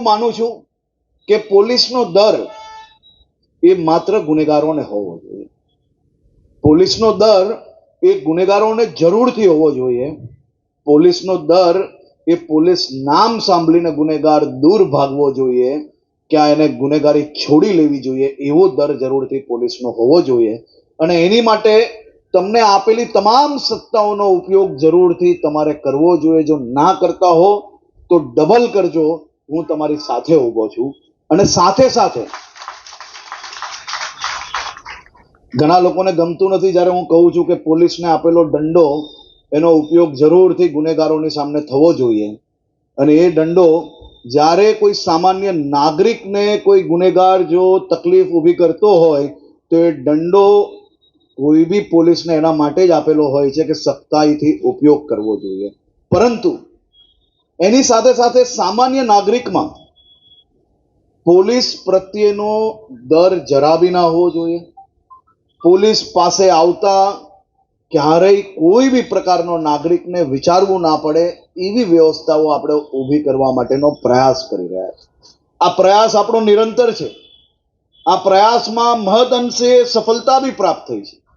એવું માનું છું કે પોલીસનો દર એ માત્ર ગુનેગારોને હોવો જોઈએ. પોલીસનો દર એ ગુનેગારોને જરૂરથી હોવો જોઈએ. પોલીસનો દર એ પોલીસ નામ સાંભળીને ગુનેગાર દૂર ભાગવો જોઈએ, ક્યાં એને ગુનેગારી છોડી લેવી જોઈએ, એવો દર જરૂરથી પોલીસનો હોવો જોઈએ. અને એની માટે તમને આપેલી તમામ સત્તાઓનો ઉપયોગ જરૂરથી તમારે કરવો જોઈએ. જો ના કરતા હો તો ડબલ કરજો, હું તમારી સાથે ઊભો છું. અને સાથે સાથે ઘણા લોકોને ગમતું નથી જ્યારે હું કહું છું કે પોલીસને આપેલો દંડો એનો ઉપયોગ જરૂરથી ગુનેગારોની સામે થવો જોઈએ. અને એ દંડો જ્યારે કોઈ સામાન્ય નાગરિકને કોઈ ગુનેગાર જો તકલીફ ઊભી કરતો હોય તો એ દંડો કોઈ બી પોલીસને એના માટે જ આપેલો હોય છે કે સખ્તાઈથી ઉપયોગ કરવો જોઈએ. પરંતુ એની સાથે સાથે સામાન્ય નાગરિકમાં પોલીસ પ્રત્યેનો ડર જરા બી ના હોવો જોઈએ. પોલીસ પાસે આવતા ક્યારેય કોઈ બી પ્રકારનો નાગરિકને વિચારવું ના પડે એવી વ્યવસ્થાઓ આપણે ઊભી કરવા માટેનો પ્રયાસ કરી રહ્યા છીએ. આ પ્રયાસ આપણો નિરંતર છે. આ પ્રયાસમાં મહદ અંશે સફળતા બી પ્રાપ્ત થઈ છે.